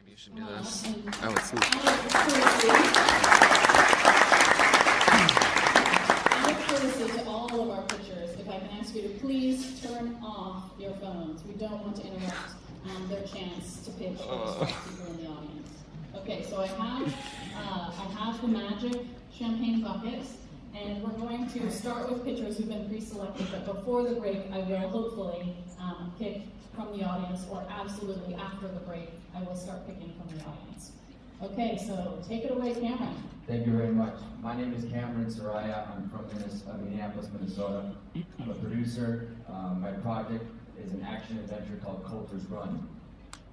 Maybe you should do this. Oh, it's Out of courtesy to all of our pitchers, if I can ask you to please turn off your phones. We don't want to interrupt their chance to pitch for people in the audience. Okay, so I have the magic champagne buckets, and we're going to start with pitchers who've been pre-selected, but before the break, I will hopefully pick from the audience, or absolutely after the break, I will start picking from the audience. Okay, so take it away, Kamron. Thank you very much. My name is Kamron Saraye. I'm from Minneapolis, Minnesota. I'm a producer. My project is an action-adventure called Coulter's Run,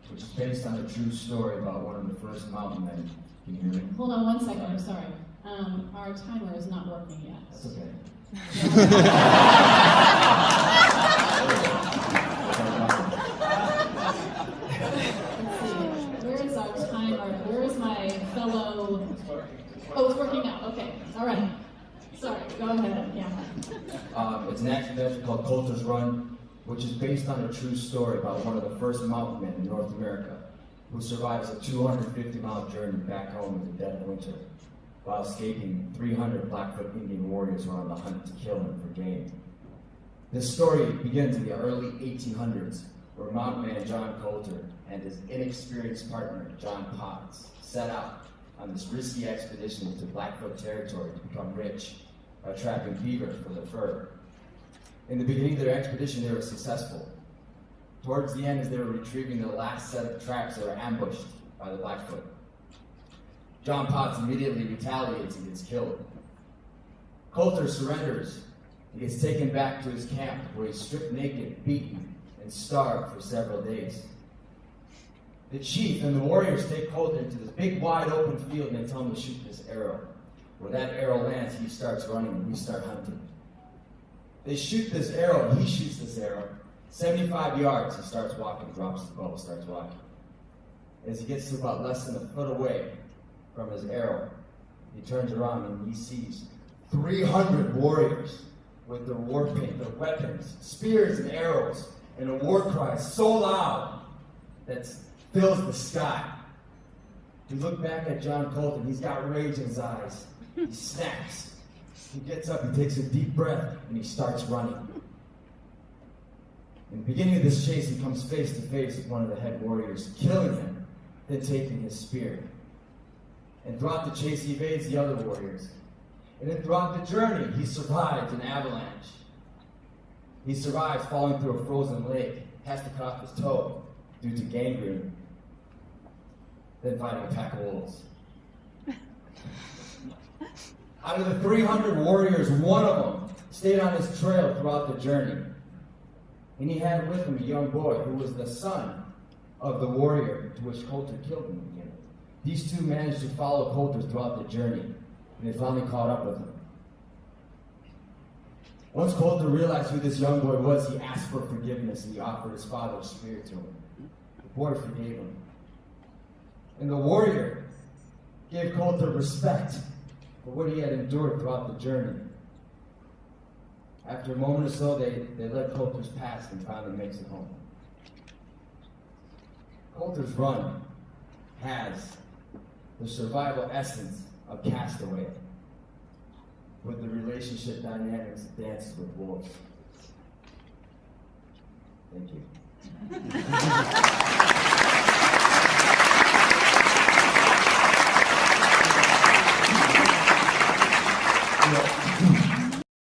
which is based on a true story about one of the first mountain men. Can you hear me? Hold on 1 second, I'm sorry. Our timer is not working yet. That's okay. Let's see. Where is our timer? Where is my fellow? Oh, it's working now. Okay. All right. Sorry. Go ahead. Yeah. It's an action-adventure called Coulter's Run, which is based on a true story about one of the first mountain men in North America who survives a 250-mile journey back home in the dead of winter while escaping 300 Blackfoot Indian warriors who are on the hunt to kill him for game. This story begins in the early 1800s, where mountain man John Coulter and his inexperienced partner John Potts set out on this risky expedition to Blackfoot territory to become rich by trapping beaver for their fur. In the beginning of their expedition, they were successful. Towards the end, as they were retrieving the last set of traps, they were ambushed by the Blackfoot. John Potts immediately retaliates and gets killed. Coulter surrenders. He gets taken back to his camp, where he's stripped naked, beaten, and starved for several days. The chief and the warriors take Coulter into this big, wide open field, and they tell him to shoot this arrow. Where that arrow lands, he starts running, and we start hunting. They shoot this arrow, and he shoots this arrow. 75 yards, he starts walking, drops his bow, starts walking. As he gets to about less than a foot away from his arrow, he turns around and he sees 300 warriors with their war paint, their weapons, spears and arrows, and a war cry so loud that fills the sky. You look back at John Coulter, and he's got rage in his eyes. He snaps. He gets up, he takes a deep breath, and he starts running. In the beginning of this chase, he comes face to face with one of the head warriors, killing him, then taking his spear. And throughout the chase, he evades the other warriors. And then throughout the journey, he survives an avalanche. He survives falling through a frozen lake, has to cut off his toe due to gangrene, then fighting a pack of wolves. Out of the 300 warriors, one of them stayed on his trail throughout the journey. And he had with him a young boy who was the son of the warrior to which Coulter killed in the beginning. These two managed to follow Coulter throughout the journey, and they finally caught up with him. Once Coulter realized who this young boy was, he asked for forgiveness, and he offered his father's spear to him. The boy forgave him. And the warrior gave Coulter respect for what he had endured throughout the journey. After a moment or so, they let Coulter's pass and finally makes it home. Coulter's Run has the survival essence of Castaway, with the relationship dynamics of Dances with Wolves. Thank you.